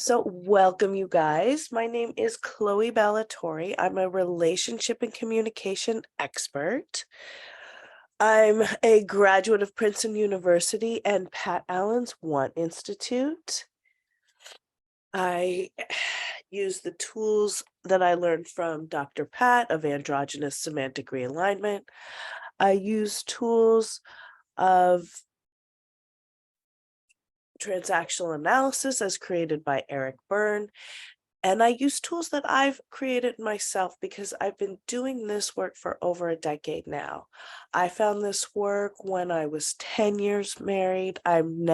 So, welcome, you guys. My name is Chloe Ballatori. I'm a relationship and communication expert. I'm a graduate of Princeton University and Pat Allen's One Institute. I use the tools that I learned from Dr. Pat of androgynous semantic realignment. I use tools of transactional analysis as created by Eric Byrne. And I use tools that I've created myself because I've been doing this work for over a decade now. I found this work when I was 10 years married. I'm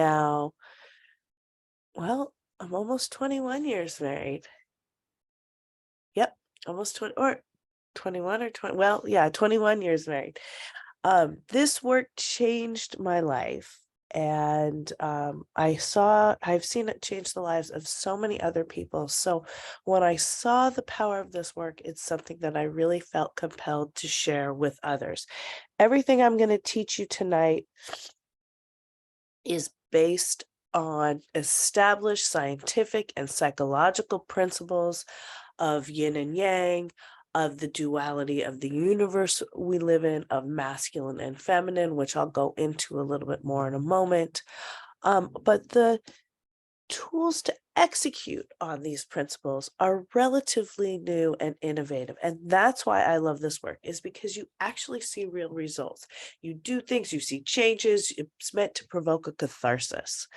almost 21 years married. Yep, almost 20 or 21 or 20. Well, yeah, 21 years married. This work changed my life. And I've seen it change the lives of so many other people. So when I saw the power of this work, it's something that I really felt compelled to share with others. Everything I'm going to teach you tonight is based on established scientific and psychological principles of yin and yang, of the duality of the universe we live in, of masculine and feminine, which I'll go into a little bit more in a moment. But the tools to execute on these principles are relatively new and innovative. And that's why I love this work, is because you actually see real results. You do things, you see changes, it's meant to provoke a catharsis.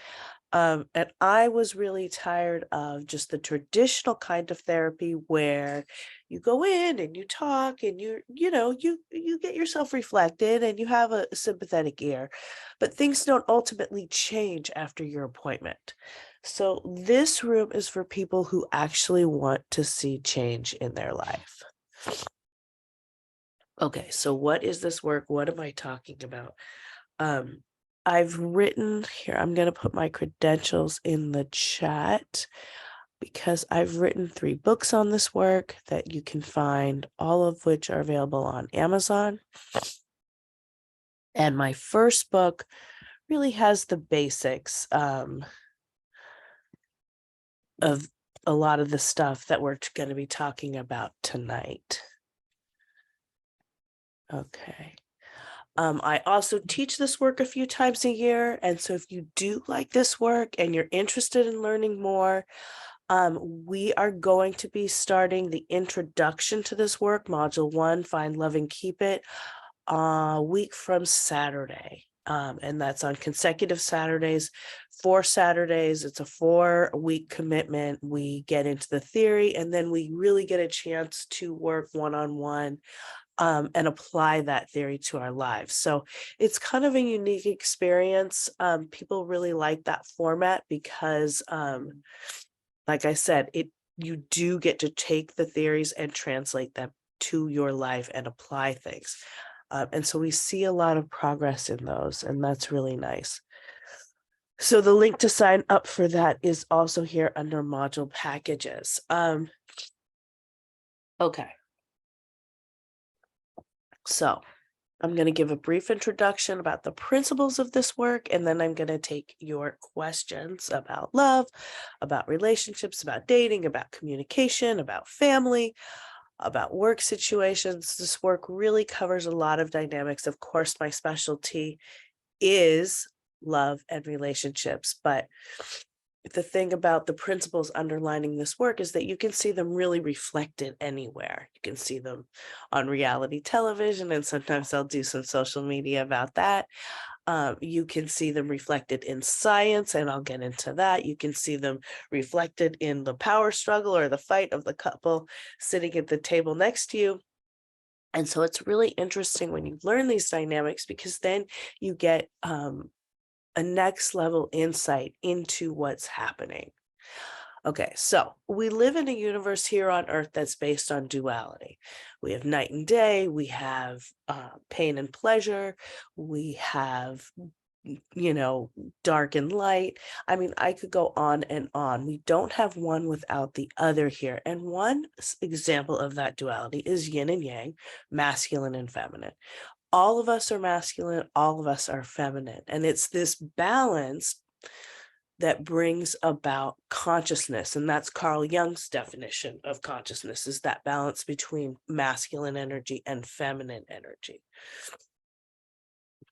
And I was really tired of just the traditional kind of therapy where you go in and you talk and you get yourself reflected and you have a sympathetic ear, but things don't ultimately change after your appointment. So this room is for people who actually want to see change in their life. Okay, so what is this work? What am I talking about? I've written here, I'm going to put my credentials in the chat because I've written 3 books on this work that you can find, all of which are available on Amazon. And my first book really has the basics of a lot of the stuff that we're going to be talking about tonight. Okay. I also teach this work a few times a year. And so if you do like this work and you're interested in learning more, we are going to be starting the introduction to this work, Module 1, Find, Love, and Keep It, a week from Saturday. And that's on consecutive Saturdays, 4 Saturdays. It's a 4-week commitment. We get into the theory, and then we really get a chance to work one-on-one and apply that theory to our lives. So it's kind of a unique experience. People really like that format because, like I said, you do get to take the theories and translate them to your life and apply things. And so we see a lot of progress in those, and that's really nice. So the link to sign up for that is also here under module packages. Okay. So I'm going to give a brief introduction about the principles of this work, and then I'm going to take your questions about love, about relationships, about dating, about communication, about family, about work situations. This work really covers a lot of dynamics. Of course, my specialty is love and relationships, but the thing about the principles underlining this work is that you can see them really reflected anywhere. You can see them on reality television, and sometimes I'll do some social media about that. You can see them reflected in science, and I'll get into that. You can see them reflected in the power struggle or the fight of the couple sitting at the table next to you. And so it's really interesting when you learn these dynamics, because then you get a next level insight into what's happening. Okay, so we live in a universe here on Earth that's based on duality. We have night and day, we have pain and pleasure, we have, dark and light. I mean, I could go on and on. We don't have one without the other here. And one example of that duality is yin and yang, masculine and feminine. All of us are masculine, all of us are feminine. And it's this balance that brings about consciousness. And that's Carl Jung's definition of consciousness, is that balance between masculine energy and feminine energy.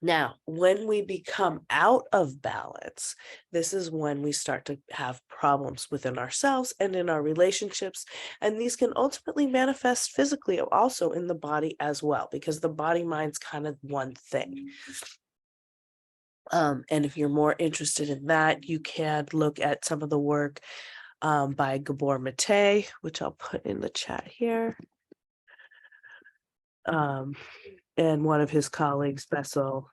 Now, when we become out of balance, this is when we start to have problems within ourselves and in our relationships. And these can ultimately manifest physically also in the body as well, because the body mind's kind of one thing. And if you're more interested in that, you can look at some of the work by Gabor Mate, which I'll put in the chat here. And one of his colleagues, Bessel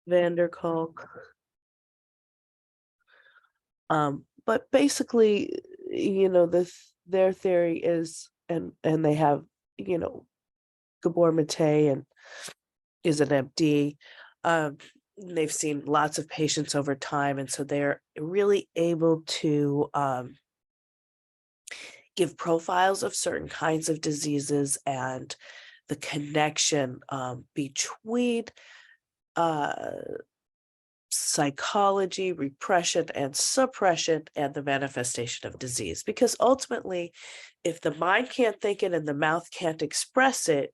van der Kolk. But basically, their theory is, and they have, Gabor Mate and is an MD. They've seen lots of patients over time, and so they're really able to give profiles of certain kinds of diseases and the connection between psychology, repression, and suppression, and the manifestation of disease. Because ultimately, if the mind can't think it and the mouth can't express it,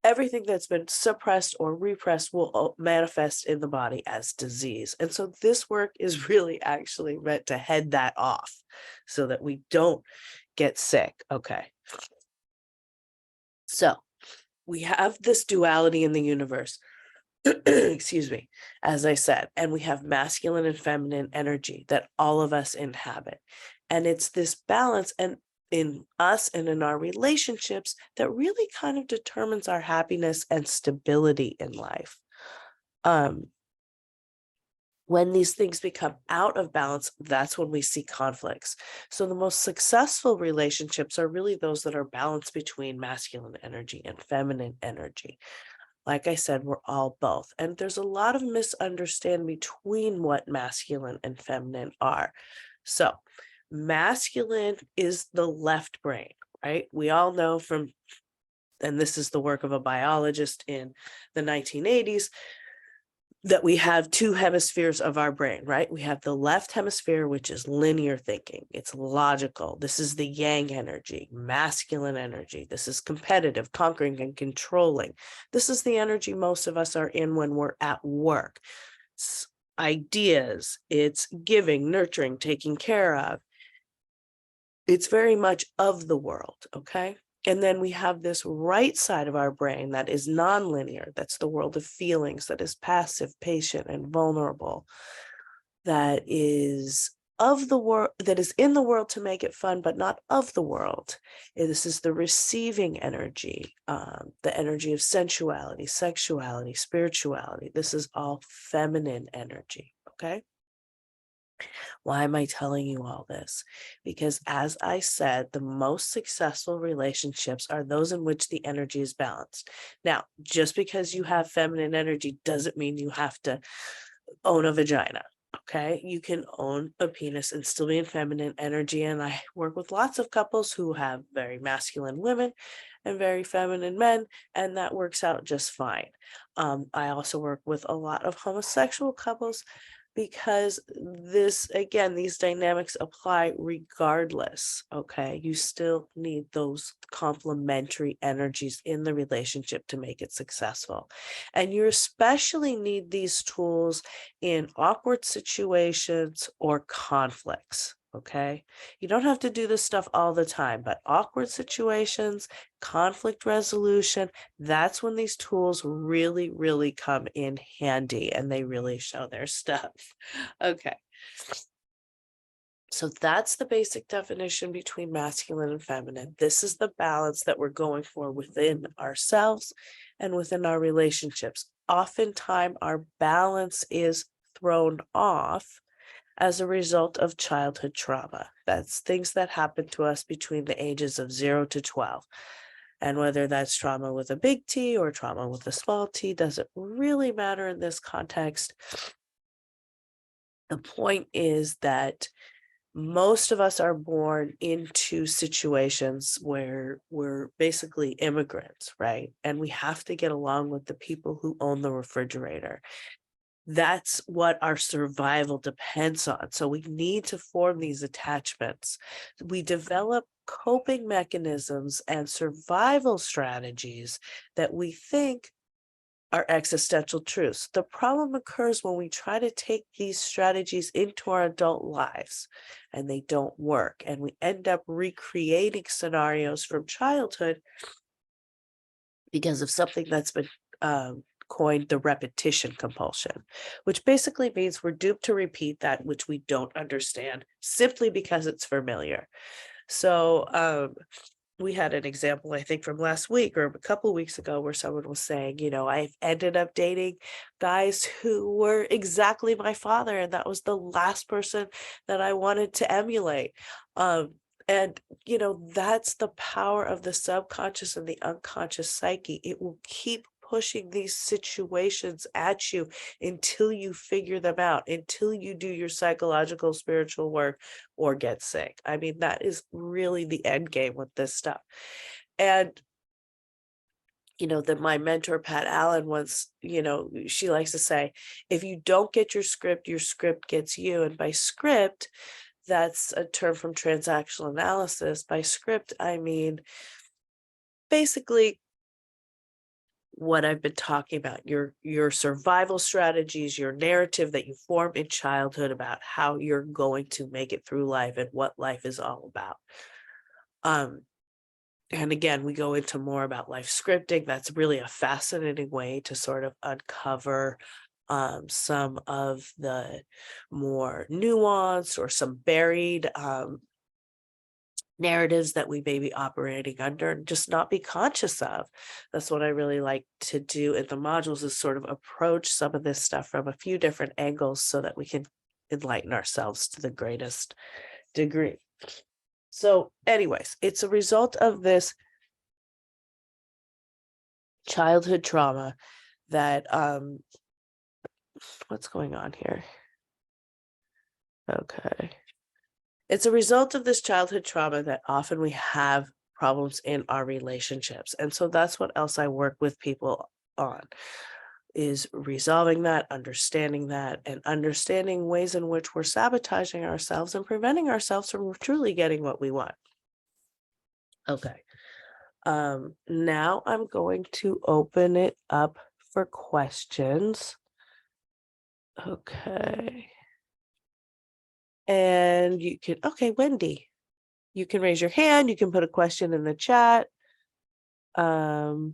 everything that's been suppressed or repressed will manifest in the body as disease. And so this work is really actually meant to head that off so that we don't get sick. Okay. So we have this duality in the universe. Excuse me, as I said, and we have masculine and feminine energy that all of us inhabit. And it's this balance and in us and in our relationships that really kind of determines our happiness and stability in life. When these things become out of balance, that's when we see conflicts. So the most successful relationships are really those that are balanced between masculine energy and feminine energy. Like I said, we're all both. And there's a lot of misunderstanding between what masculine and feminine are. So masculine is the left brain, right? We all know from, and this is the work of a biologist in the 1980s, that we have two hemispheres of our brain, right? We have the left hemisphere, which is linear thinking. It's logical. This is the yang energy, masculine energy. This is competitive, conquering, and controlling. This is the energy most of us are in when we're at work. It's ideas, it's giving, nurturing, taking care of. It's very much of the world, okay? And then we have this right side of our brain that is nonlinear. That's the world of feelings, that is passive, patient, and vulnerable. That is of the world, that is in the world to make it fun, but not of the world. And this is the receiving energy, the energy of sensuality, sexuality, spirituality. This is all feminine energy, okay? Why am I telling you all this? Because as I said, the most successful relationships are those in which the energy is balanced. Now, just because you have feminine energy doesn't mean you have to own a vagina. Okay, you can own a penis and still be in feminine energy. And I work with lots of couples who have very masculine women and very feminine men, and that works out just fine. I also work with a lot of homosexual couples because these dynamics apply regardless, okay? You still need those complementary energies in the relationship to make it successful. And you especially need these tools in awkward situations or conflicts, okay? You don't have to do this stuff all the time, but awkward situations, conflict resolution, that's when these tools really, really come in handy and they really show their stuff. Okay. So that's the basic definition between masculine and feminine. This is the balance that we're going for within ourselves and within our relationships. Oftentimes, our balance is thrown off as a result of childhood trauma. That's things that happen to us between the ages of 0 to 12. And whether that's trauma with a big T or trauma with a small t doesn't really matter in this context. The point is that most of us are born into situations where we're basically immigrants, right? And we have to get along with the people who own the refrigerator. That's what our survival depends on. So we need to form these attachments. We develop coping mechanisms and survival strategies that we think are existential truths. The problem occurs when we try to take these strategies into our adult lives and they don't work. And we end up recreating scenarios from childhood because of something that's been coined the repetition compulsion, which basically means we're doomed to repeat that which we don't understand simply because it's familiar. So we had an example, I think, from last week or a couple weeks ago where someone was saying, I've ended up dating guys who were exactly my father, and that was the last person that I wanted to emulate. And that's the power of the subconscious and the unconscious psyche. It will keep pushing these situations at you until you figure them out, until you do your psychological, spiritual work or get sick. I mean, that is really the end game with this stuff. And that my mentor, Pat Allen, once, she likes to say, if you don't get your script gets you. And by script, that's a term from transactional analysis. By script, I mean, basically what I've been talking about, your survival strategies, your narrative that you form in childhood about how you're going to make it through life and what life is all about. And again, we go into more about life scripting. That's really a fascinating way to sort of uncover some of the more nuanced or some buried narratives that we may be operating under and just not be conscious of. That's what I really like to do in the modules, is sort of approach some of this stuff from a few different angles so that we can enlighten ourselves to the greatest degree. So anyways, it's a result of this childhood trauma that what's going on here? Okay. It's a result of this childhood trauma that often we have problems in our relationships. And so that's what else I work with people on, is resolving that, and understanding ways in which we're sabotaging ourselves and preventing ourselves from truly getting what we want. Okay. Now I'm going to open it up for questions. Okay. And you can, okay, Wendy, you can raise your hand. You can put a question in the chat. I'm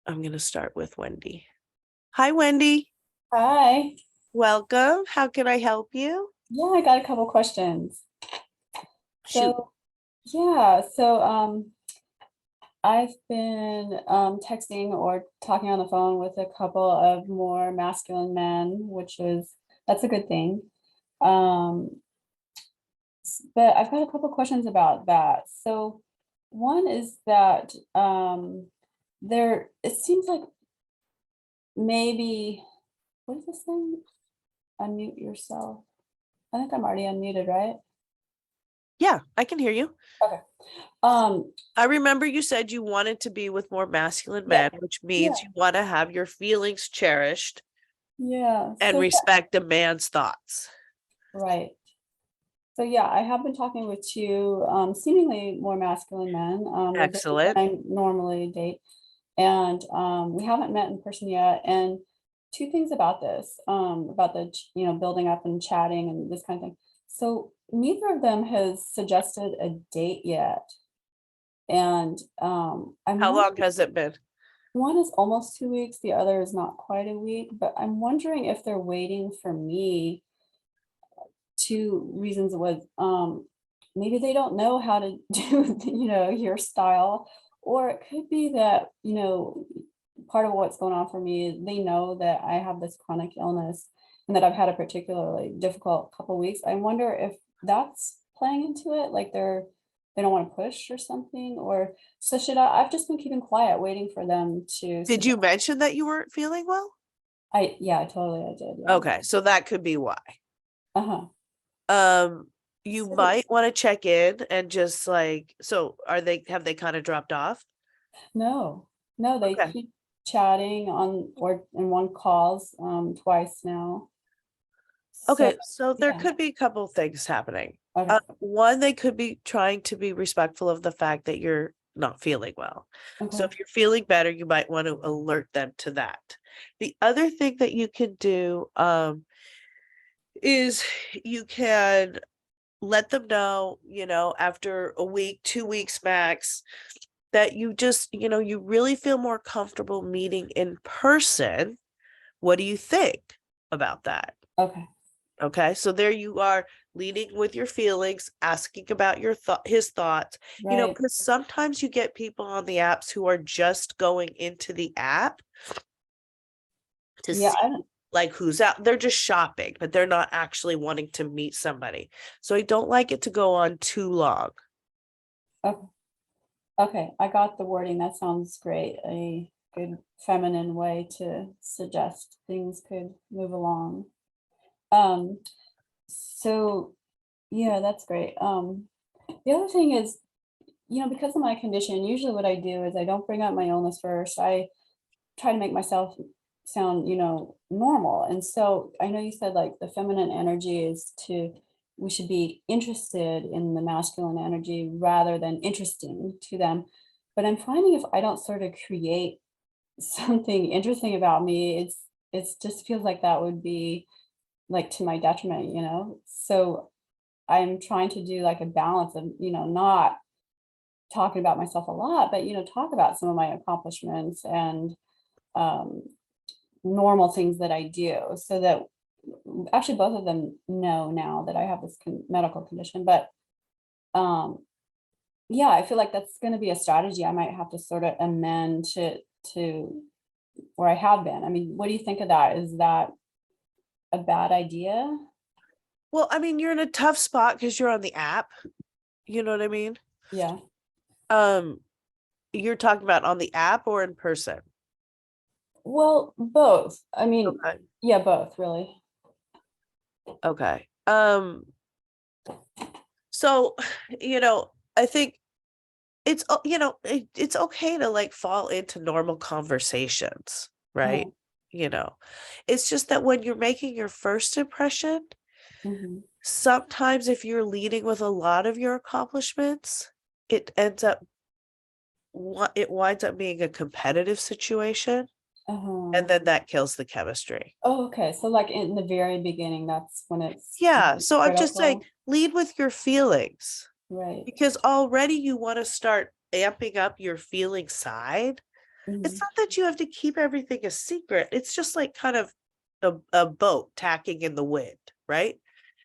going to start with Wendy. Hi, Wendy. Hi. Welcome. How can I help you? Yeah, I got a couple questions. Shoot. So I've been texting or talking on the phone with a couple of more masculine men, that's a good thing. But I've got a couple questions about that. So one is that it seems like maybe, what is this thing? Unmute yourself. I think I'm already unmuted, right? Yeah, I can hear you. Okay. I remember you said you wanted to be with more masculine Yeah, men, which means you want to have your feelings cherished yeah. and respect a man's thoughts. Right. So yeah, I have been talking with two seemingly more masculine men. They're both Excellent. I normally date, and we haven't met in person yet. And two things about this, about the building up and chatting and this kind of thing. So neither of them has suggested a date yet, and How long has it been? one is almost 2 weeks, the other is not quite a week. But I'm wondering if they're waiting for me. Two reasons was maybe they don't know how to do your style, or it could be that part of what's going on for me is they know that I have this chronic illness and that I've had a particularly difficult couple weeks. I wonder if that's playing into it, like they don't want to push or something. Or so I've just been keeping quiet, waiting for them to Did you mention that you weren't feeling well? Yeah, totally, I did. Yeah. Okay, so that could be why. Uh-huh. You might want to check in and just have they kind of dropped off? No, they Okay. keep chatting on or in one calls twice now. Okay, So so there yeah, could be a couple things happening. okay, One, they could be trying to be respectful of the fact that you're not feeling well. So okay, if you're feeling better, you might want to alert them to that. The other thing that you can do is you can let them know, after a week, 2 weeks max, that you just, you really feel more comfortable meeting in person. What do you think about that? okay, Okay, so there you are leading with your feelings, asking about his thoughts, right. because sometimes you get people on the apps who are just going into the app to Yeah, see like who's out. They're just shopping, but they're not actually wanting to meet somebody. So I don't like it to go on too long. okay, okay. I got the wording. That sounds great. A good feminine way to suggest things could move along. Um, so yeah, that's great. The other thing is, because of my condition, usually what I do is I don't bring up my illness first. I try to make myself sound, normal. And so I know you said like the feminine energy is we should be interested in the masculine energy rather than interesting to them. But I'm finding if I don't sort of create something interesting about me, it's just feels like that would be like to my detriment. So I'm trying to do like a balance of, not talking about myself a lot, but talk about some of my accomplishments and um, normal things that I do, so that actually both of them know now that I have this medical condition. But yeah, I feel like that's going to be a strategy I might have to sort of amend to where I have been. I mean, what do you think of that? Is that a bad idea? Well, I mean, you're in a tough spot because you're on the app. You know what I mean? Yeah. Um, you're talking about on the app or in person? Well, both. I mean, Okay. yeah, both really. Okay. So, I think it's okay to like fall into normal conversations, right? Uh-huh. You know, it's just that when you're making your first impression, Hmm. sometimes if you're leading with a lot of your accomplishments, it ends up it winds up being a competitive situation, Uh-huh. and then that kills the chemistry. Oh, okay. So like in the very beginning, that's when it's Yeah, so I'm just saying, critical. lead with your feelings, Right. because already you want to start amping up your feeling side. It's Hmm. not that you have to keep everything a secret. It's just like kind of a boat tacking in the wind, right?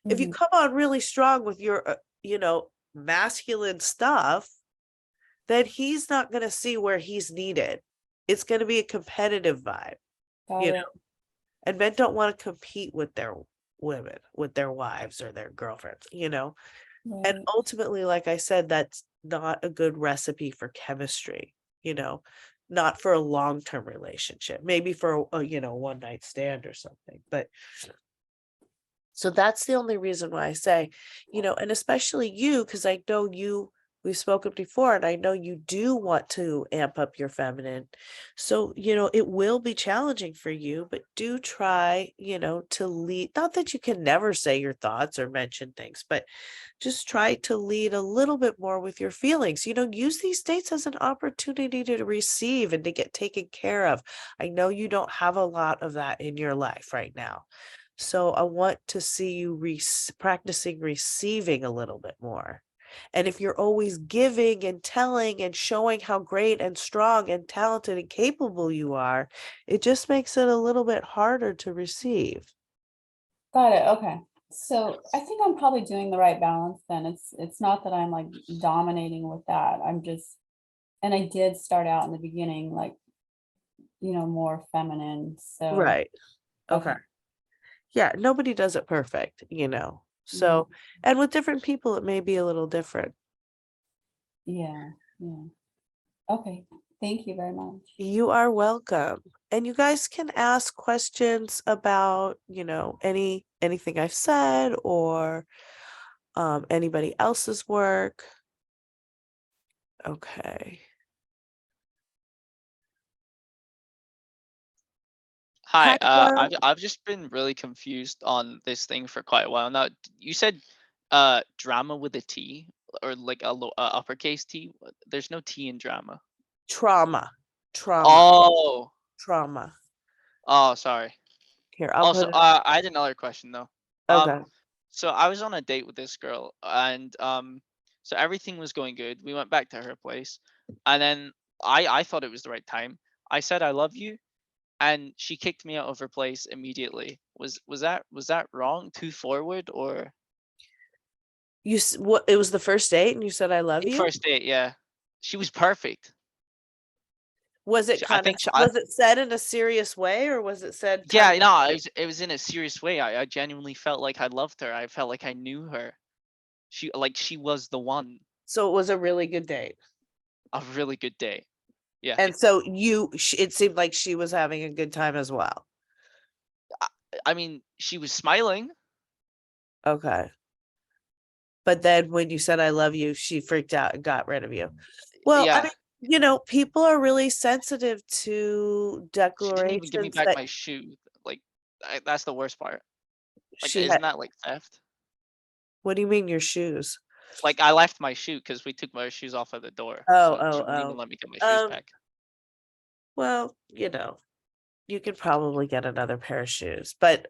If you Hmm. come on really strong with your, masculine stuff, then he's not going to see where he's needed. It's going to be a competitive vibe, Got you it. know, and men don't want to compete with their women, with their wives or their girlfriends. And Right. ultimately, like I said, that's not a good recipe for chemistry, you know, not for a long-term relationship, maybe for a, one night stand or something. But so that's the only reason why I say, and especially you, because I know we've spoken before, and I know you do want to amp up your feminine. So, it will be challenging for you, but do try, to lead. Not that you can never say your thoughts or mention things, but just try to lead a little bit more with your feelings. Use these dates as an opportunity to receive and to get taken care of. I know you don't have a lot of that in your life right now. So I want to see you practicing receiving a little bit more. And if you're always giving and telling and showing how great and strong and talented and capable you are, it just makes it a little bit harder to receive. Got it. Okay. So I think I'm probably doing the right balance then. It's not that I'm like dominating with that. I'm just, and I did start out in the beginning like, more feminine. So Right. Okay. okay. Yeah, nobody does it perfect. Mm, So, and with different people, it may be a little different. yeah. Yeah. Okay. Thank you very much. You are welcome. And you guys can ask questions about, anything I've said or anybody else's work. Okay. Hi, Hello. I've just been really confused on this thing for quite a while now. You said drama with a T or like uppercase T. There's no T in drama. Trauma. Trauma. Oh, Trauma. oh, sorry. Here, I'll Also, put it. I had another question though. Um, Okay. so I was on a date with this girl, and so everything was going good. We went back to her place, and then I thought it was the right time. I said I love you, and she kicked me out of her place immediately. Was that wrong? Too forward or What, it was the first date and you said I love you? first date? Yeah, she was perfect. Was it I kind of think I was it said in a serious way or was it said kind yeah of no it was in a serious way. I genuinely felt like I loved her. I felt like I knew her. She was the one. so it was a really good date? A really good day. Yeah. And so it seemed like she was having a good time as well. I, I mean, she was smiling. Okay. But then when you said I love you, she freaked out and got rid of you. Well, I Yeah. mean, people are really sensitive to She didn't even give me declarations back that my shoe. Like that's the worst part. Like she isn't had. that like theft? What do you mean your shoes? Like I left my shoe because we took my shoes off at the door, Oh, so she wouldn't even oh, let me get my oh. shoes back. Well, you could probably get another pair of shoes. But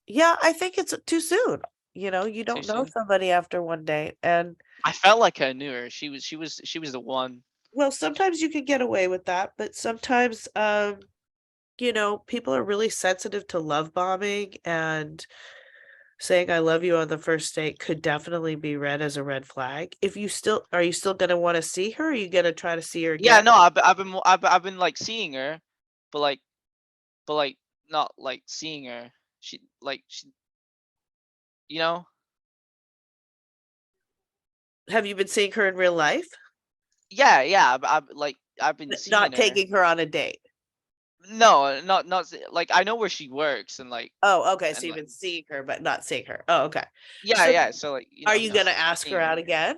yeah, I think it's too soon. You Too don't know soon. somebody after one date. And I felt like I knew her. She was the one. well, sometimes you can get away with that, but sometimes people are really sensitive to love bombing, and saying I love you on the first date could definitely be read as a red flag. Are you still gonna want to see her? Or are you gonna try to see her Yeah, again? no, I've been like seeing her, but like not like seeing her. She you know Have you been seeing her in real life? yeah I've been Not seeing her. taking her on a date. No, like I know where she works Oh, okay. So and you've like been seeing her, but not seeing her. Oh, okay. yeah So yeah. So like are you gonna just ask her seeing out her. again?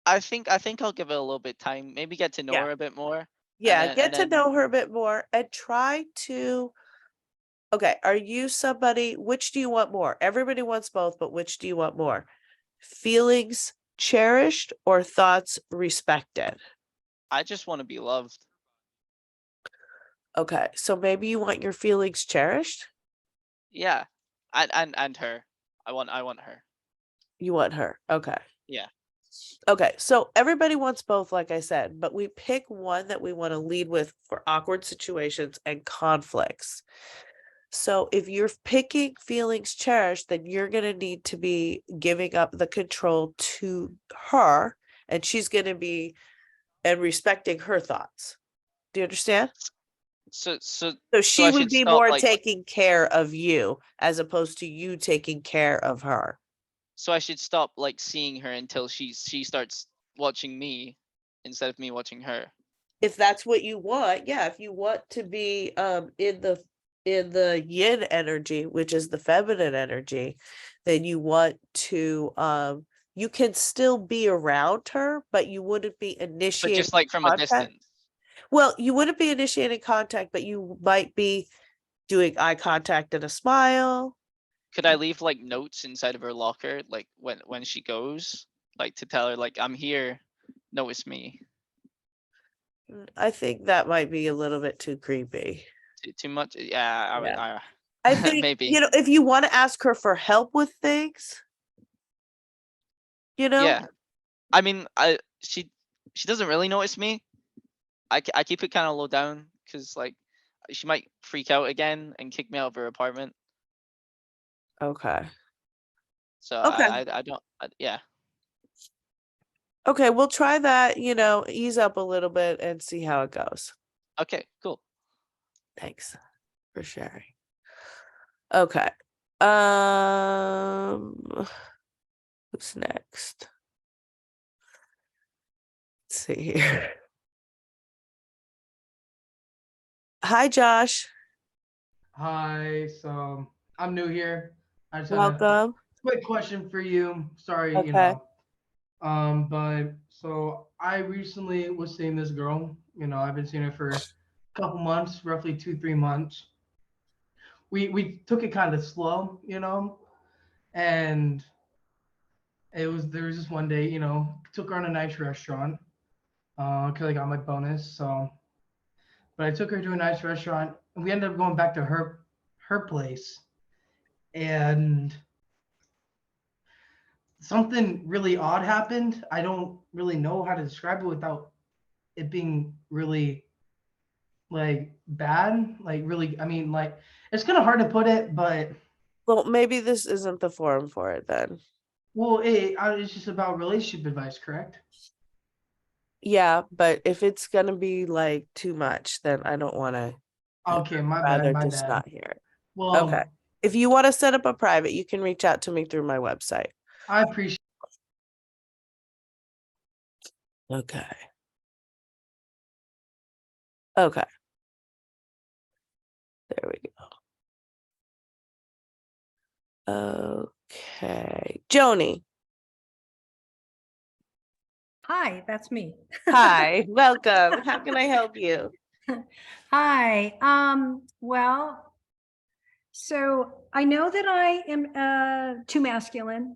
I think I'll give it a little bit time. Maybe get to know Yeah. her a bit more, and Yeah. then and Get to then know her a bit more and try to. Okay. Are you somebody, which do you want more? Everybody wants both, but which do you want more? Feelings cherished or thoughts respected? I just want to be loved. Okay. So maybe you want your feelings cherished? Yeah, and her. I want her. You want her. Okay. Yeah. Okay, so everybody wants both, like I said, but we pick one that we want to lead with for awkward situations and conflicts. So if you're picking feelings cherished, then you're going to need to be giving up the control to her, and she's going to be and respecting her thoughts. Do you understand? So so So so she I would should be stop more like taking care of you as opposed to you taking care of her. so I should stop like seeing her until she starts watching me instead of me watching her. If that's what you want, yeah, if you want to be in the yin energy, which is the feminine energy, then you want to you can still be around her, but you wouldn't be But initiating just like from a contact. distance. Well, you wouldn't be initiating contact, but you might be doing eye contact and a smile. Could I leave like notes inside of her locker like when she goes like to tell her like I'm here, no it's me. I think that might be a little bit too creepy. Too much? Yeah, I would Yeah. I think, maybe. if you want to ask her for help with things, you know, Yeah. I mean, she doesn't really notice me. I keep it kind of low down because like she might freak out again and kick me out of her apartment. okay. So Okay. I don't yeah. Okay, we'll try that, ease up a little bit and see how it goes. Okay, cool. Thanks for sharing. Okay. Um, who's next? Let's see here. Hi, Josh. Hi, so I'm new here. I just had a Welcome. quick question for you. Sorry, Okay. but so I recently was seeing this girl. I've been seeing her for couple months, roughly 2-3 months. We took it kind of slow, and there was this one day, took her on a nice restaurant, because I got my bonus. So, but I took her to a nice restaurant, and we ended up going back to her place, and something really odd happened. I don't really know how to describe it without it being really like bad. Like really, I mean, like it's kind of hard to put it, but Well, maybe this isn't the forum for it then. well, it's just about relationship advice, correct? Yeah, but if it's gonna be like too much, then I don't want to. Okay, my bad, Rather my just bad. not hear it. Okay. Well, If you want to set up a private, you can reach out to me through my website. I appreciate. Okay. Okay. There we go. Okay. Joni. Hi, that's me. Hi. Welcome. How can I help you? Hi. Well, so I know that I am too masculine,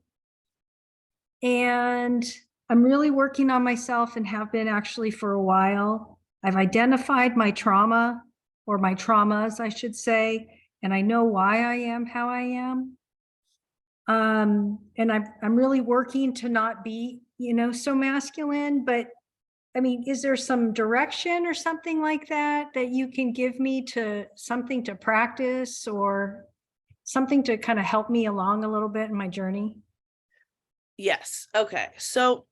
and I'm really working on myself and have been actually for a while. I've identified my trauma, or my traumas, I should say, and I know why I am how I am. And I'm really working to not be, so masculine, but I mean, is there some direction or something like that that you can give me to something to practice or something to kind of help me along a little bit in my journey? Yes. Okay. So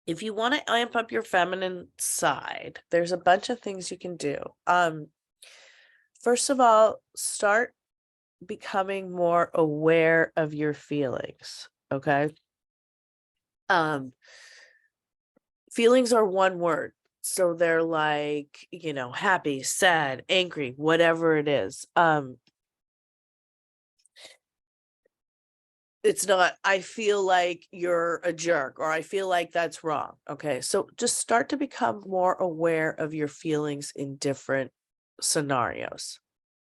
if you want to amp up your feminine side, there's a bunch of things you can do. First of all, start becoming more aware of your feelings. Okay. Feelings are one word. So they're like, happy, sad, angry, whatever it is. It's not, I feel like you're a jerk or I feel like that's wrong. Okay. So just start to become more aware of your feelings in different scenarios.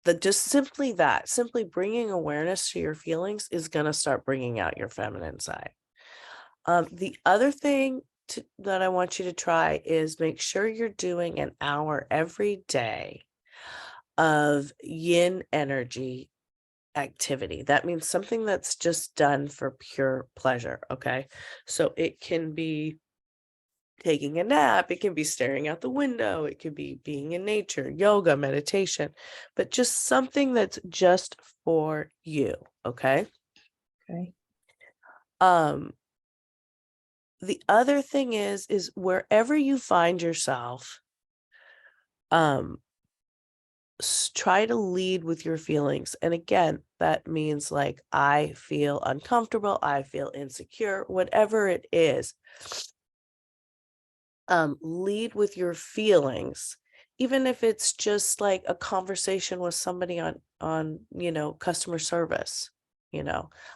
Simply bringing awareness to your feelings is going to start bringing out your feminine side. The other thing that I want you to try is make sure you're doing an hour every day of yin energy activity. That means something that's just done for pure pleasure. Okay. So it can be taking a nap, it can be staring out the window, it could be being in nature, yoga, meditation, but just something that's just for you. Okay. Okay. The other thing is wherever you find yourself, try to lead with your feelings. And again, that means like, I feel uncomfortable, I feel insecure, whatever it is. Lead with your feelings, even if it's just like a conversation with somebody on customer service.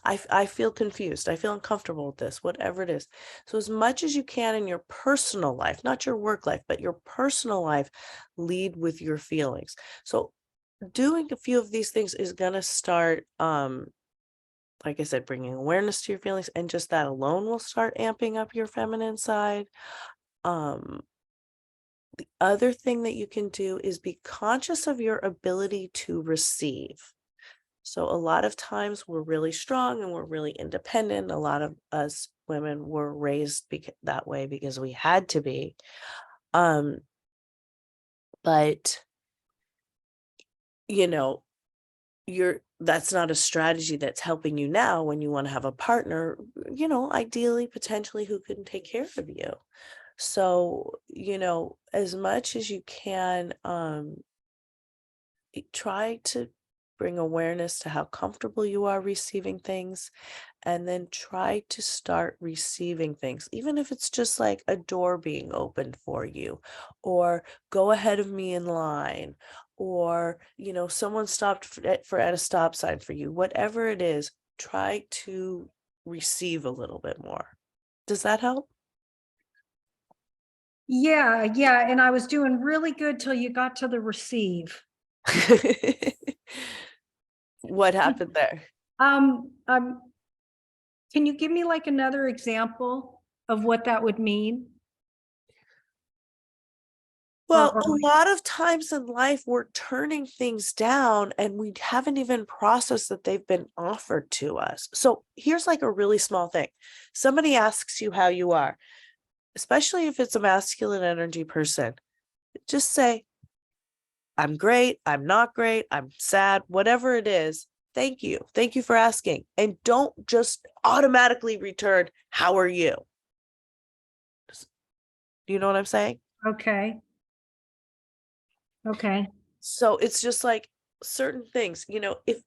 I feel confused, I feel uncomfortable with this, whatever it is. So as much as you can in your personal life, not your work life, but your personal life, lead with your feelings. So doing a few of these things is going to start, like I said, bringing awareness to your feelings, and just that alone will start amping up your feminine side. The other thing that you can do is be conscious of your ability to receive. So a lot of times we're really strong and we're really independent. A lot of us women were raised that way because we had to be. But that's not a strategy that's helping you now when you want to have a partner, ideally, potentially, who can take care of you. So, as much as you can, try to bring awareness to how comfortable you are receiving things, and then try to start receiving things, even if it's just like a door being opened for you, or go ahead of me in line, or someone stopped at a stop sign for you. Whatever it is, try to receive a little bit more. Does that help? Yeah, yeah. And I was doing really good till you got to the receive. What happened there? Um, um, can you give me like another example of what that would mean? Well, or- a lot of times in life, we're turning things down and we haven't even processed that they've been offered to us. So here's like a really small thing. Somebody asks you how you are, especially if it's a masculine energy person. Just say, I'm great, I'm not great, I'm sad, whatever it is. Thank you. Thank you for asking. And don't just automatically return, how are you? Do you know what I'm saying? Okay. Okay. So it's just like certain things, if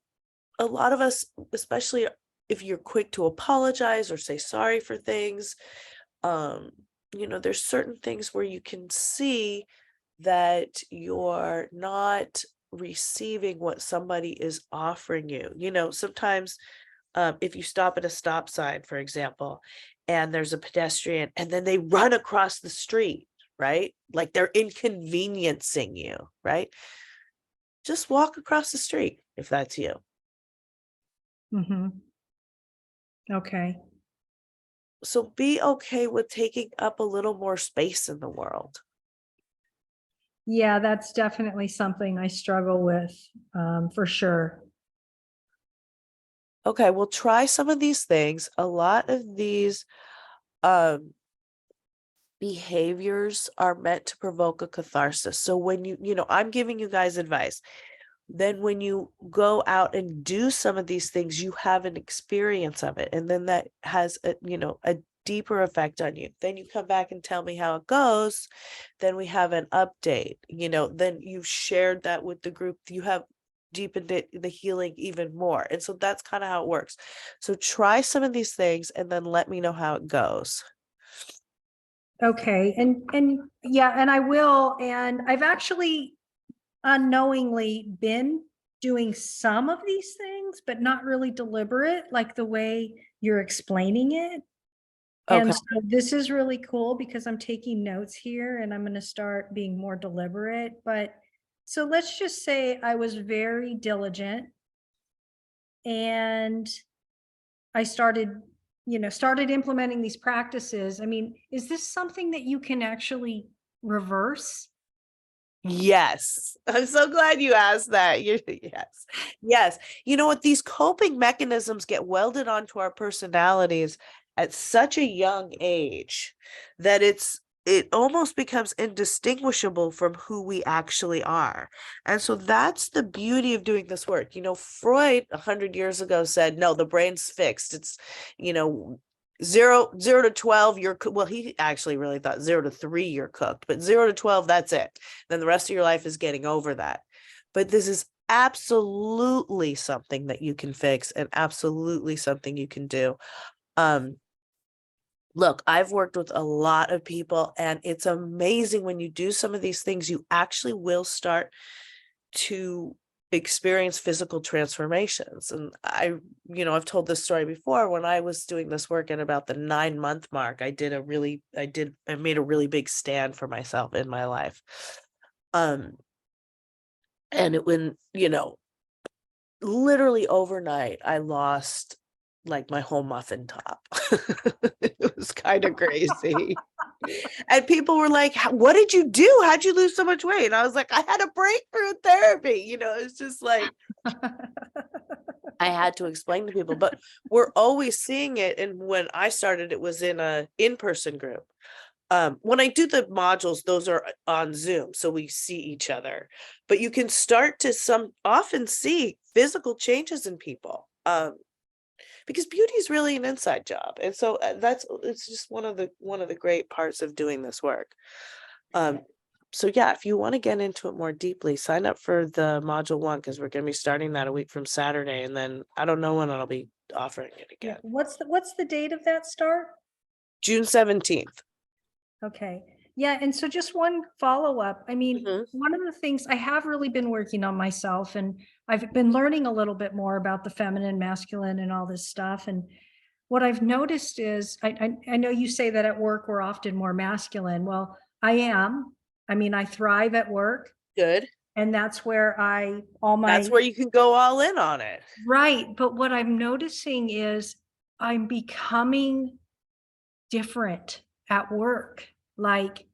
a lot of us, especially if you're quick to apologize or say sorry for things, um, there's certain things where you can see that you're not receiving what somebody is offering you. Sometimes if you stop at a stop sign, for example, and there's a pedestrian and then they run across the street, right? Like they're inconveniencing you, right? Just walk across the street if that's you. Mm-hmm. Okay. So be okay with taking up a little more space in the world. Yeah, that's definitely something I struggle with, for sure. Okay, well, try some of these things. A lot of these um, behaviors are meant to provoke a catharsis. So when I'm giving you guys advice. Then when you go out and do some of these things, you have an experience of it. And then that has a deeper effect on you. Then you come back and tell me how it goes. Then we have an update, then you've shared that with the group. You have deepened the healing even more. And so that's kind of how it works. So try some of these things and then let me know how it goes. Okay. And yeah, and I will. And I've actually unknowingly been doing some of these things, but not really deliberate, like the way you're explaining it. And Okay. so this is really cool because I'm taking notes here and I'm going to start being more deliberate. But so let's just say I was very diligent and I started implementing these practices. I mean, is this something that you can actually reverse? Yes. I'm so glad you asked that. Yes. Yes. You know what? These coping mechanisms get welded onto our personalities at such a young age that it almost indistinguishable indistinguishable from who we actually are. And so that's the beauty of doing this work. Freud 100 years ago said, no, the brain's fixed. It's, you know, 0 to 12, well, he actually really thought 0 to 3, you're cooked, but 0 to 12, that's it. Then the rest of your life is getting over that. But this is absolutely something that you can fix and absolutely something you can do. Look, I've worked with a lot of people and it's amazing when you do some of these things, you actually will start to experience physical transformations. And I've told this story before. When I was doing this work at about the 9-month mark, I made a really big stand for myself in my life. And literally overnight, I lost like my whole muffin top. It was kind of crazy. And people were like, what did you do? How'd you lose so much weight? And I was like, I had a breakthrough in therapy. It's just like, I had to explain to people, but we're always seeing it. And when I started, it was in a in-person group. When I do the modules, those are on Zoom, so we see each other, but you can start to often see physical changes in people. Because beauty is really an inside job. And so it's just one of the great parts of doing this work. So yeah, if you want to get into it more deeply, sign up for the module 1, because we're going to be starting that a week from Saturday. And then I don't know when I'll be offering it again. What's the date of that start? June 17th. Okay. Yeah. And so just one follow-up. I mean, Mhm. one of the things I have really been working on myself, and I've been learning a little bit more about the feminine, masculine, and all this stuff. And what I've noticed is, I know you say that at work we're often more masculine. Well, I am. I mean, I thrive at work, Good. and that's where That's where you can go all in on it. right. But what I'm noticing is I'm becoming different at work, like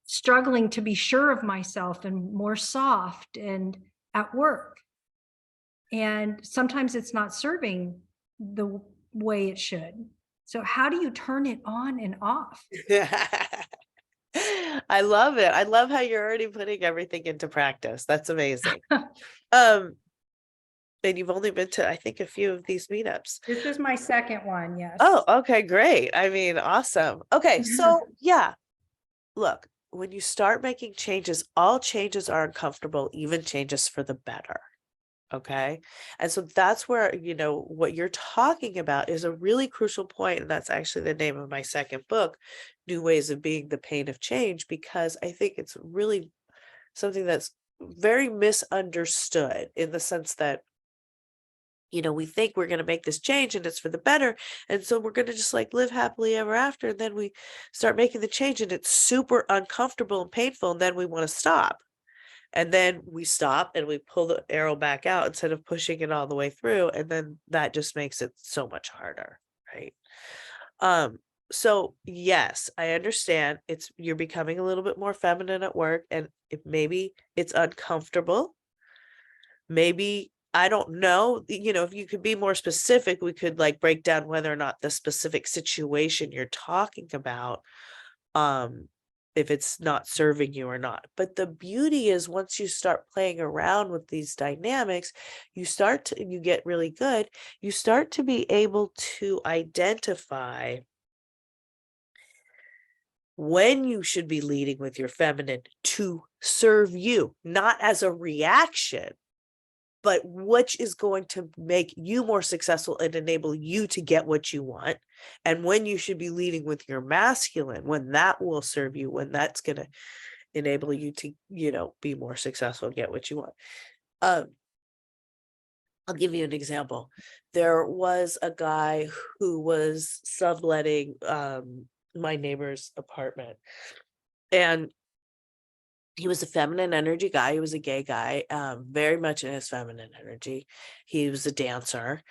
struggling to be sure of myself and more soft and at work. And sometimes it's not serving the way it should. So how do you turn it on and off? I love it. I love how you're already putting everything into practice. That's amazing. And you've only been to, I think, a few of these meetups. This is my second one, yes. Oh, okay, great. I mean, awesome. Okay, so yeah, look, when you start making changes, all changes are uncomfortable, even changes for the better. Okay. And so that's where, what you're talking about is a really crucial point. And that's actually the name of my second book, New Ways of Being the Pain of Change, because I think it's really something that's very misunderstood in the sense that, we think we're going to make this change and it's for the better. And so we're going to just like live happily ever after. And then we start making the change and it's super uncomfortable and painful. And then we want to stop. And then we stop and we pull the arrow back out instead of pushing it all the way through. And then that just makes it so much harder, right? So yes, I understand you're becoming a little bit more feminine at work, and maybe it's uncomfortable. Maybe, I don't know, if you could be more specific, we could like break down whether or not the specific situation you're talking about, if it's not serving you or not. But the beauty is once you start playing around with these dynamics, you get really good, you start to be able to identify when you should be leading with your feminine to serve you, not as a reaction, but which is going to make you more successful and enable you to get what you want. And when you should be leading with your masculine, when that will serve you, when that's going to enable you to, be more successful and get what you want. I'll give you an example. There was a guy who was subletting my neighbor's apartment, and he was a feminine energy guy. He was a gay guy, very much in his feminine energy. He was a dancer.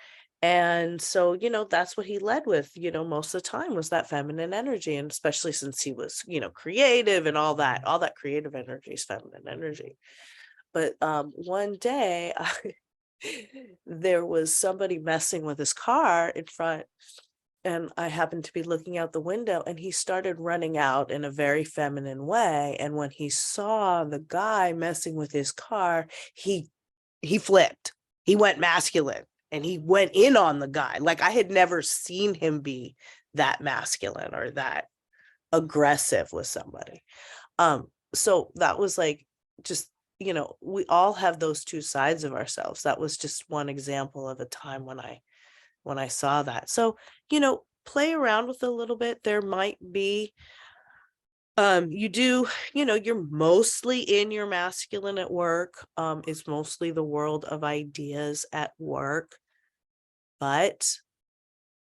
And so, that's what he led with, most of the time was that feminine energy. And especially since he was, creative and all that creative energy is feminine energy. But one day there was somebody messing with his car in front. And I happened to be looking out the window, and he started running out in a very feminine way. And when he saw the guy messing with his car, he flipped. He went masculine and he went in on the guy. Like I had never seen him be that masculine or that aggressive with somebody. So that was like, just, we all have those two sides of ourselves. That was just one example of a time when I saw that. So, play around with it a little bit. There might be, you're mostly in your masculine at work. It's mostly the world of ideas at work, but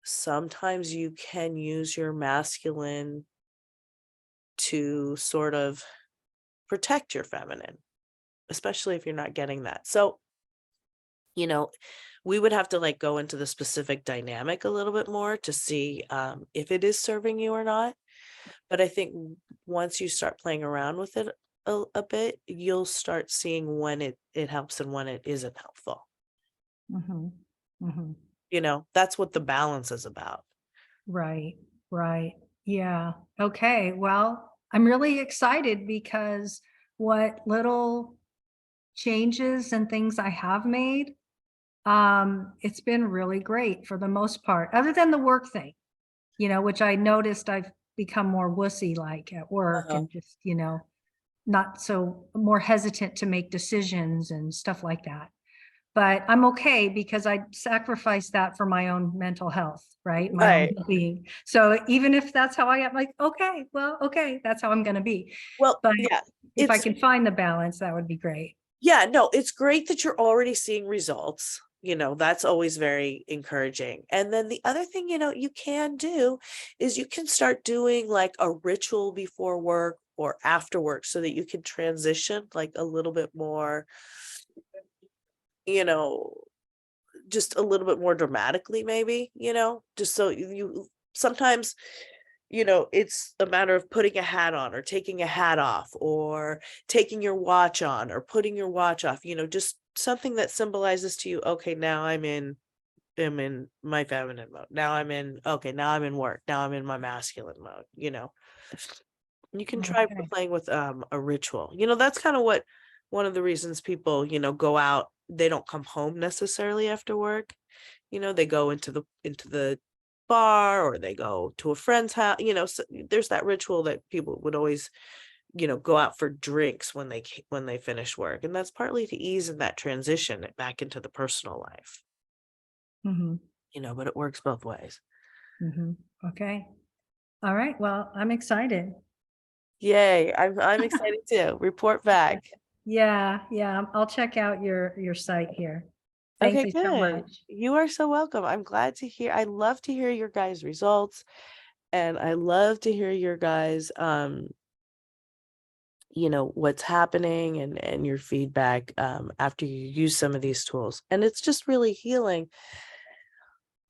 sometimes you can use your masculine to sort of protect your feminine, especially if you're not getting that. So, we would have to like go into the specific dynamic a little bit more to see if it is serving you or not. But I think once you start playing around with it a bit, you'll start seeing when it helps and when it isn't helpful. Mhm, mhm. That's what the balance is about. Right, right. Yeah. Okay. Well, I'm really excited because what little changes and things I have made, it's been really great for the most part, other than the work thing, which I noticed I've become more wussy like at work Uh-huh. and just, not so more hesitant to make decisions and stuff like that. But I'm okay because I sacrificed that for my own mental health, right? My own Right. being. So even if that's how I am, like, okay, well, okay, that's how I'm going to be. Well, But yeah, if I can find the balance, that would be great. yeah, no, it's great that you're already seeing results. That's always very encouraging. And then the other thing, you can do is you can start doing like a ritual before work or after work so that you can transition like a little bit more, you know, just a little bit more dramatically, maybe, just so you sometimes, it's a matter of putting a hat on or taking a hat off or taking your watch on or putting your watch off, just something that symbolizes to you, okay, now I'm in my feminine mode. Now I'm in work. Now I'm in my masculine mode, You can try Okay. playing with a ritual. That's kind of what one of the reasons people, go out, they don't come home necessarily after work. They go into the bar or they go to a friend's house, so there's that ritual that people would always, go out for drinks when they finish work. And that's partly to ease in that transition back into the personal life, Mm-hmm. but it works both ways. Mm-hmm. Okay. All right. Well, I'm excited. Yay. I'm excited too. Report back. Yeah. Yeah. I'll check out your site here. Thank Okay, you so good. much. You are so welcome. I'm glad to hear. I love to hear your guys' results, and I love to hear your guys what's happening and your feedback after you use some of these tools. And it's just really healing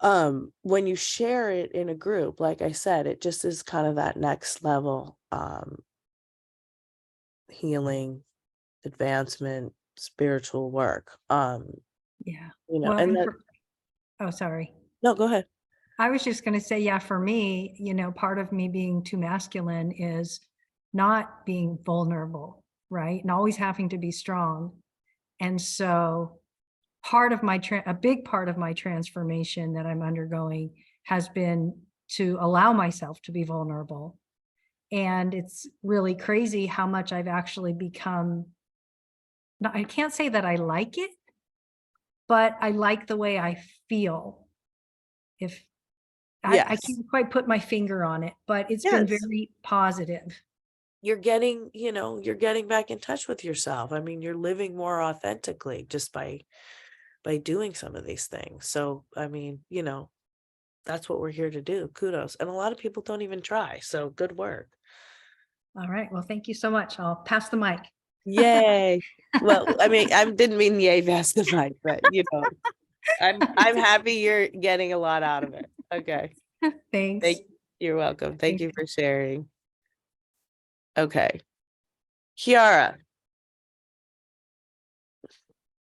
when you share it in a group. Like I said, it just is kind of that next level healing, advancement, spiritual work. Yeah. Well, Well, and that, oh, sorry. no, go ahead. I was just going to say, yeah, for me, part of me being too masculine is not being vulnerable, right? And always having to be strong. And so a big part of my transformation that I'm undergoing has been to allow myself to be vulnerable. And it's really crazy how much I've actually become. Now, I can't say that I like it, but I like the way I feel. If I Yes. can't quite put my finger on it, but it's been Yes. very positive. You're getting back in touch with yourself. I mean, you're living more authentically just by doing some of these things. So, I mean, that's what we're here to do. Kudos. And a lot of people don't even try. So good work. All right. Well, thank you so much. I'll pass the mic. Yay. Well, I mean, I didn't mean yay fast the mic, but I'm happy you're getting a lot out of it. Okay. Thanks. You're welcome. Thank Thank you you. for sharing. Okay. Kiara.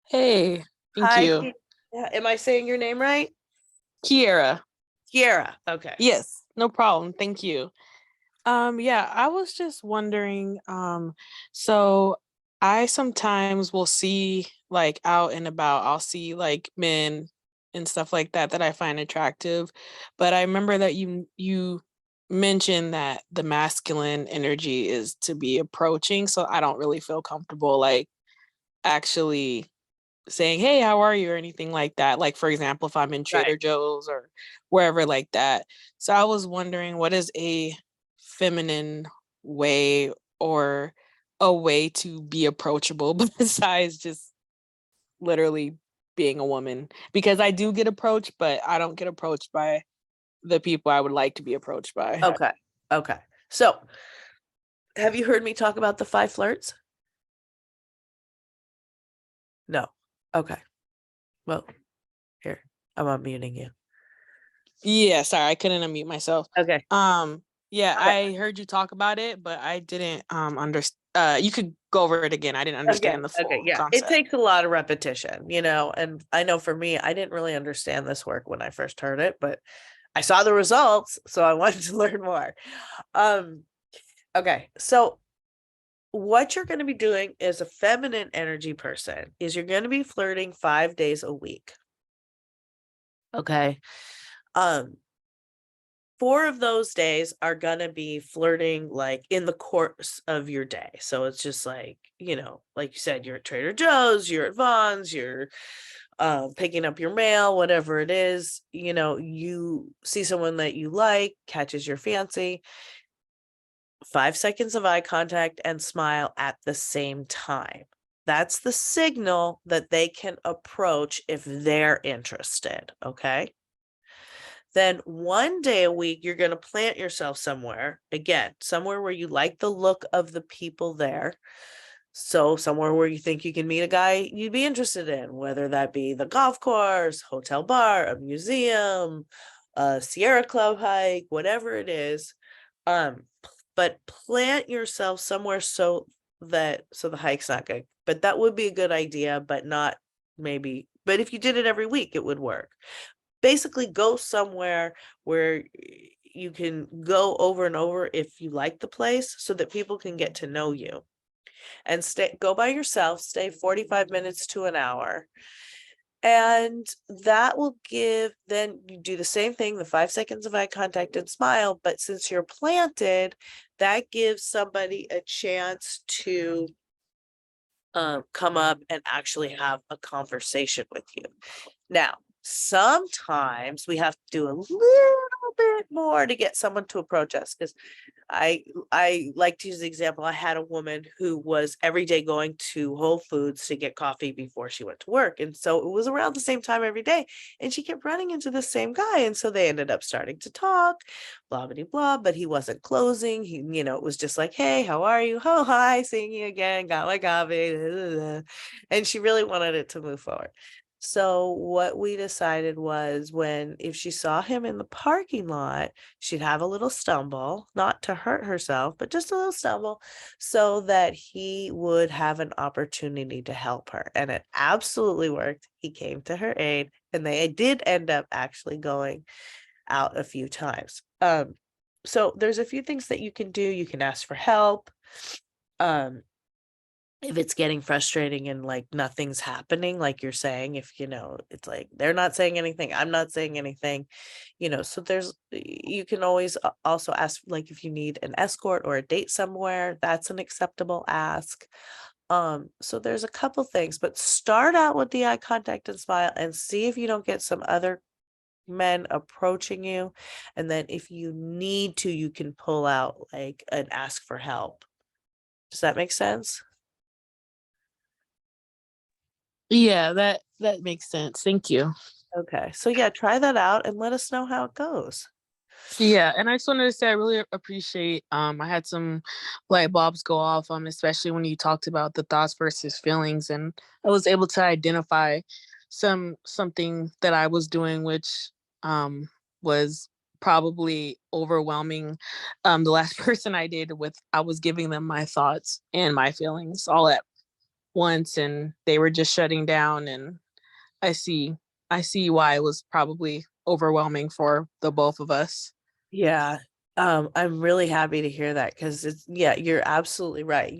Hey, thank Hi. you. Yeah, am I saying your name right? Kiera. Kiara. Okay. Yes, no problem. Thank you. Yeah, I was just wondering, so I sometimes will see like out and about, I'll see like men and stuff like that that I find attractive. But I remember that you mentioned that the masculine energy is to be approaching, so I don't really feel comfortable like actually saying, "Hey, how are you?" or anything like that. Like, for example, if I'm in Right. Trader Joe's or wherever like that. So I was wondering, what is a feminine way or a way to be approachable besides just literally being a woman? Because I do get approached, but I don't get approached by the people I would like to be approached by. Okay. Okay. So, have you heard me talk about the 5 flirts? No. Okay. Well, here, I'm unmuting you. Yeah, sorry, I couldn't unmute myself. Okay. Yeah, Okay. I heard you talk about it, but I didn't understand. You could go over it again. I didn't understand the Okay. full Yeah. It concept. takes a lot of repetition, and I know for me, I didn't really understand this work when I first heard it, but I saw the results, so I wanted to learn more. Okay. So what you're going to be doing as a feminine energy person is you're going to be flirting 5 days a week. Okay. 4 of those days are going to be flirting like in the course of your day. So it's just like, like you said, you're at Trader Joe's, you're at Vaughn's, you're picking up your mail, whatever it is, you see someone that you like, catches your fancy, 5 seconds of eye contact and smile at the same time. That's the signal that they can approach if they're interested. Okay. Then one day a week, you're going to plant yourself somewhere, again, somewhere where you like the look of the people there. So somewhere where you think you can meet a guy you'd be interested in, whether that be the golf course, hotel bar, a museum, a Sierra Club hike, whatever it is. But plant yourself somewhere so the hike's not good. But that would be a good idea, but not maybe. But if you did it every week, it would work. Basically, go somewhere where you can go over and over if you like the place, so that people can get to know you. And go by yourself, stay 45 minutes to an hour. And that will give, then you do the same thing, the 5 seconds of eye contact and smile. But since you're planted, that gives somebody a chance to come up and actually have a conversation with you. Now, sometimes we have to do a little bit more to get someone to approach us, because I like to use the example. I had a woman who was every day going to Whole Foods to get coffee before she went to work. And so it was around the same time every day. And she kept running into the same guy. And so they ended up starting to talk, blah, blah, blah, but he wasn't closing. He, it was just like, hey, how are you? Oh, hi, seeing you again. Got my coffee. And she really wanted it to move forward. So what we decided was, if she saw him in the parking lot, she'd have a little stumble, not to hurt herself, but just a little stumble, so that he would have an opportunity to help her. And it absolutely worked. He came to her aid, and they did end up actually going out a few times. So there's a few things that you can do. You can ask for help. If it's getting frustrating and like nothing's happening, like you're saying, if it's like they're not saying anything, I'm not saying anything, so you can always also ask, like, if you need an escort or a date somewhere, that's an acceptable ask. So there's a couple things, but start out with the eye contact and smile and see if you don't get some other men approaching you. And then if you need to, you can pull out like an ask for help. Does that make sense? Yeah, that makes sense. Thank you. Okay. So yeah, try that out and let us know how it goes. Yeah, and I just wanted to say I really appreciate I had some light bulbs go off, especially when you talked about the thoughts versus feelings, and I was able to identify something that I was doing, which was probably overwhelming. The last person I dated with, I was giving them my thoughts and my feelings all at once, and they were just shutting down, and I see why it was probably overwhelming for the both of us. Yeah. I'm really happy to hear that, because you're absolutely right.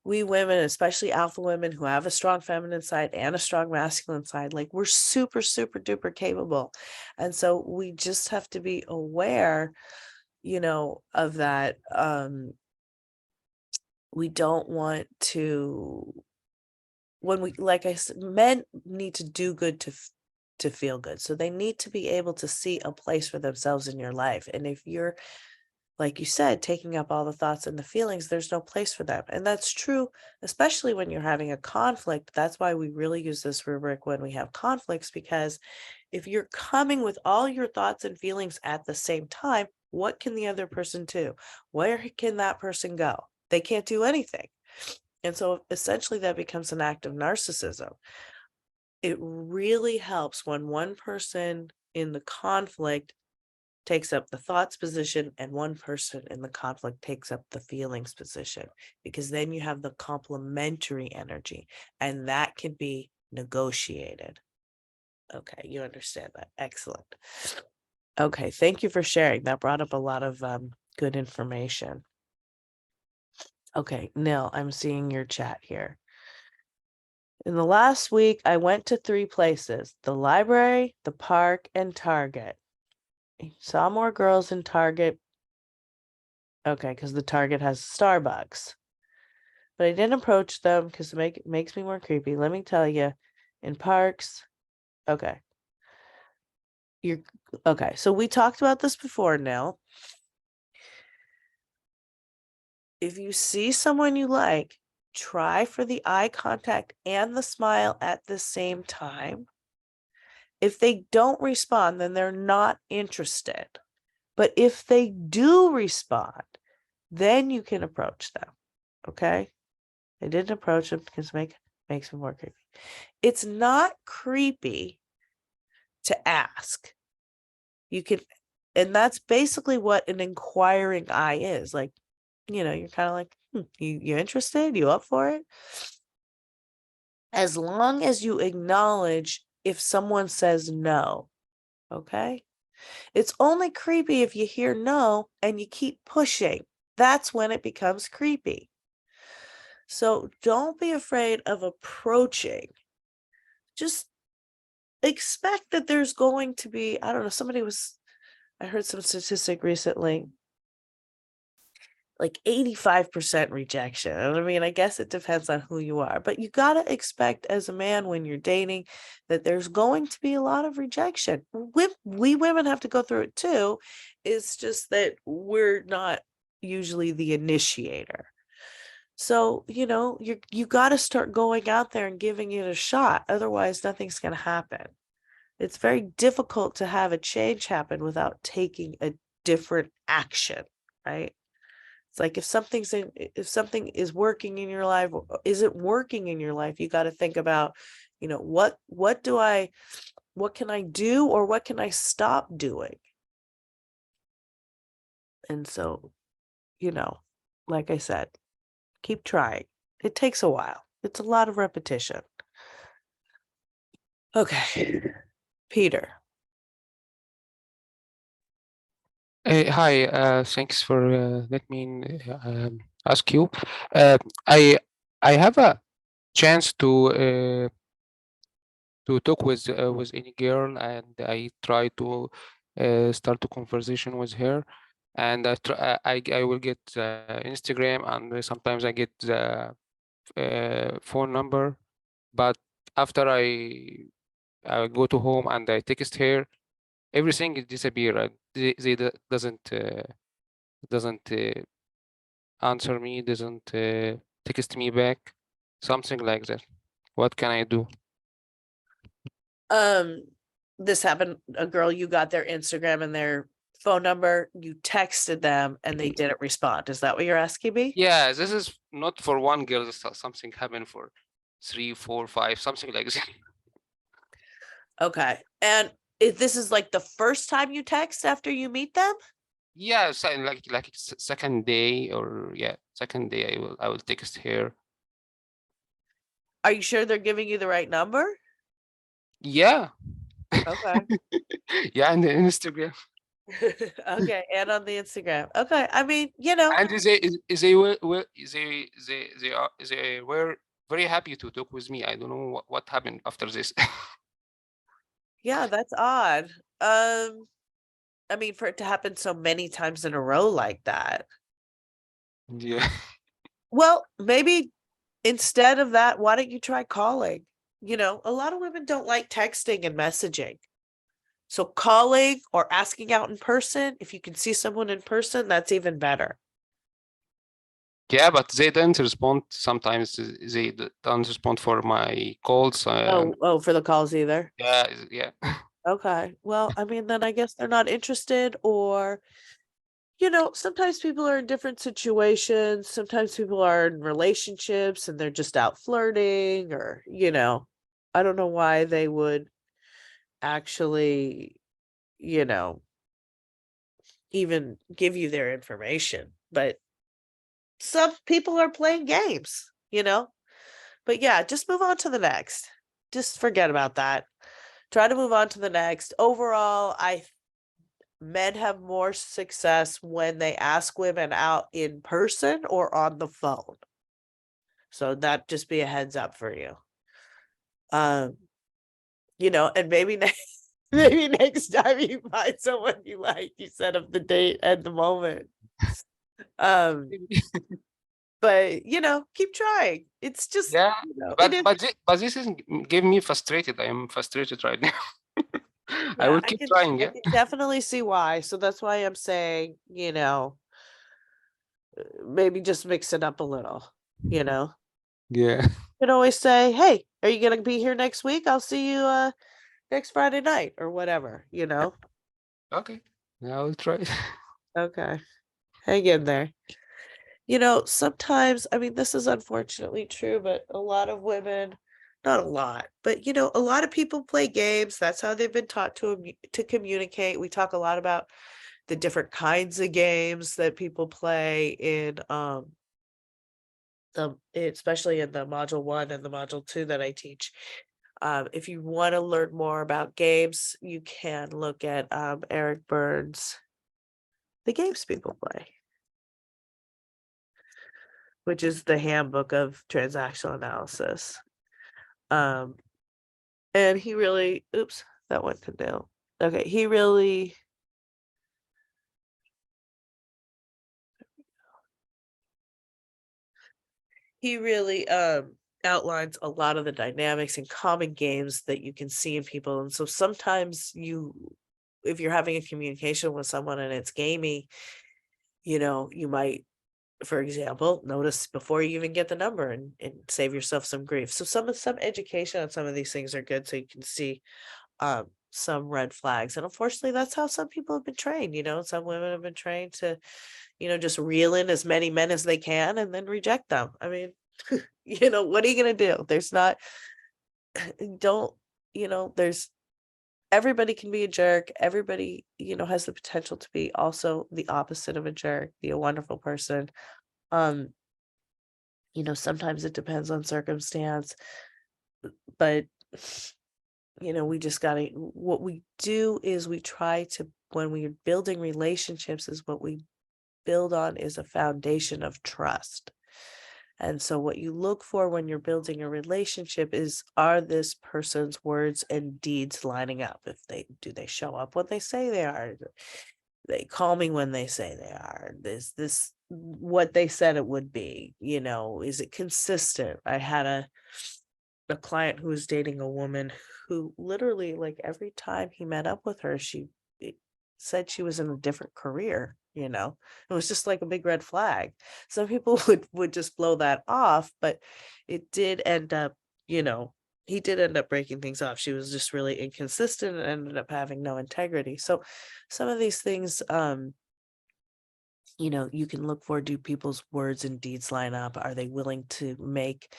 We women, especially alpha women who have a strong feminine side and a strong masculine side, like, we're super, super duper capable. And so we just have to be aware, of that. We don't want to, like I said, men need to do good to feel good. So they need to be able to see a place for themselves in your life. And if you're, like you said, taking up all the thoughts and the feelings, there's no place for them. And that's true, especially when you're having a conflict. That's why we really use this rubric when we have conflicts, because if you're coming with all your thoughts and feelings at the same time, what can the other person do? Where can that person go? They can't do anything. And so essentially that becomes an act of narcissism. It really helps when one person in the conflict takes up the thoughts position and one person in the conflict takes up the feelings position, because then you have the complementary energy, and that can be negotiated. Okay, you understand that. Excellent. Okay, thank you for sharing. That brought up a lot of good information. Okay, Nil, I'm seeing your chat here. In the last week, I went to 3 places: the library, the park, and Target. Saw more girls in Target. Okay, because the Target has Starbucks. But I didn't approach them because it makes me more creepy. Let me tell you, in parks, okay. Okay, so we talked about this before now. If you see someone you like, try for the eye contact and the smile at the same time. If they don't respond, then they're not interested. But if they do respond, then you can approach them. Okay? I didn't approach them because makes me more creepy. It's not creepy to ask. You can, and that's basically what an inquiring eye is. Like, you're kind of like, you interested? You up for it? As long as you acknowledge if someone says no, okay? It's only creepy if you hear no and you keep pushing. That's when it becomes creepy. So don't be afraid of approaching. Just expect that there's going to be, I don't know, I heard some statistic recently, like 85% rejection. I mean, I guess it depends on who you are, but you got to expect as a man when you're dating that there's going to be a lot of rejection. We women have to go through it too. It's just that we're not usually the initiator. So, you got to start going out there and giving it a shot. Otherwise, nothing's going to happen. It's very difficult to have a change happen without taking a different action, right? It's like if something is working in your life or isn't working in your life, you got to think about, what can I do or what can I stop doing? And so, like I said, keep trying. It takes a while. It's a lot of repetition. Okay. Peter. Hi, thanks for letting me ask you. Uh, I I have a chance to talk with any girl, and I try to start a conversation with her, and I will get the Instagram, and sometimes I get the phone number, but after I go to home and I text her, everything is disappear. Doesn't answer me, doesn't text me back, something like that. What can I do? This happened, a girl, you got their Instagram and their phone number, you texted them and they didn't respond. Is that what you're asking me? Yeah, this is not for one girl. Something happened for 3, 4, 5, something like that. Okay. And if this is like the first time you text after you meet them? Yeah, so like second day, or yeah, second day I will text her. Are you sure they're giving you the right number? Yeah. Okay. Yeah, and the Instagram. Okay, and on the Instagram. Okay, I mean, And they were very happy to talk with me. I don't know what happened after this. yeah, that's odd. I mean, for it to happen so many times in a row like that. Yeah. Well, maybe instead of that, why don't you try calling? A lot of women don't like texting and messaging. So calling or asking out in person, if you can see someone in person, that's even better. Yeah, but they don't respond. Sometimes they don't respond for my calls. Oh, for the calls either. Yeah, yeah. Okay. Well, I mean, then I guess they're not interested, or, sometimes people are in different situations. Sometimes people are in relationships and they're just out flirting, or, I don't know why they would actually, even give you their information. But some people are playing games, But yeah, just move on to the next. Just forget about that. Try to move on to the next. Overall, men have more success when they ask women out in person or on the phone. So that just be a heads up for you. And maybe maybe next time you find someone you like, you set up the date and the moment. But keep trying. It's just, Yeah, it is. but this is giving me frustrated. I am frustrated right now. I Yeah, will keep trying. I Yeah. can definitely see why. So that's why I'm saying, maybe just mix it up a little, you Yeah. can always say, hey, are you gonna be here next week? I'll see you next Friday night or whatever, Okay, I will try. Okay. Hang in there. Sometimes, I mean, this is unfortunately true, but a lot of women, not a lot, but a lot of people play games. That's how they've been taught to communicate. We talk a lot about the different kinds of games that people play in especially in the module 1 and the module 2 that I teach. If you want to learn more about games, you can look at Eric Burns' The Games People Play, which is the handbook of transactional analysis. And he really, oops, that went to down. Okay, he really outlines a lot of the dynamics and common games that you can see in people. And so sometimes if you're having a communication with someone and it's gamey, you might, for example, notice before you even get the number and save yourself some grief. So some education on some of these things are good, so you can see some red flags. And unfortunately, that's how some people have been trained. Some women have been trained to, just reel in as many men as they can and then reject them. I mean, what are you gonna do? There's not, don't, there's everybody can be a jerk. Everybody, has the potential to be also the opposite of a jerk, be a wonderful person. Sometimes it depends on circumstance, but we just gotta, what we do is we try to, when we're building relationships, is what we build on is a foundation of trust. And so what you look for when you're building a relationship is, are this person's words and deeds lining up? If do they show up when they say they are? They call me when they say they are? Is this what they said it would be? Is it consistent? I had a client who was dating a woman who literally, like, every time he met up with her, she said she was in a different career. It was just like a big red flag. Some people would just blow that off, but it did end up, he did end up breaking things off. She was just really inconsistent and ended up having no integrity. So some of these things, you can look for, do people's words and deeds line up? Are they willing to make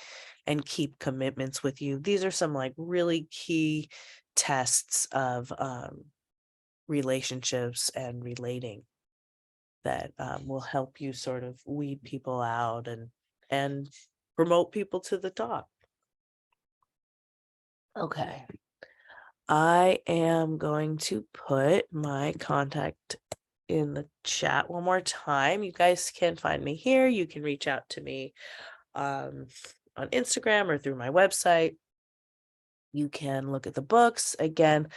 and keep commitments with you? These are some like really key tests of relationships and relating that will help you sort of weed people out and promote people to the top. Okay. I am going to put my contact in the chat one more time. You guys can find me here. You can reach out to me on Instagram or through my website. You can look at the books. Again,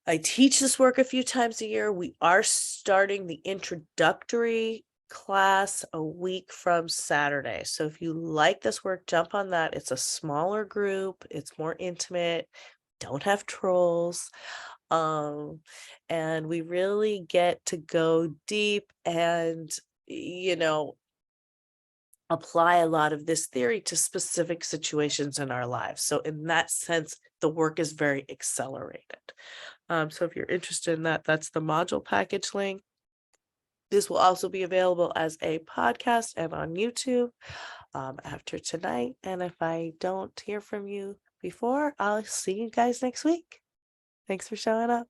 I teach this work a few times a year. We are starting the introductory class a week from Saturday. So if you like this work, jump on that. It's a smaller group. It's more intimate. Don't have trolls. And we really get to go deep and, apply a lot of this theory to specific situations in our lives. So in that sense, the work is very accelerated. So if you're interested in that, that's the module package link. This will also be available as a podcast and on YouTube after tonight. And if I don't hear from you before, I'll see you guys next week. Thanks for showing up.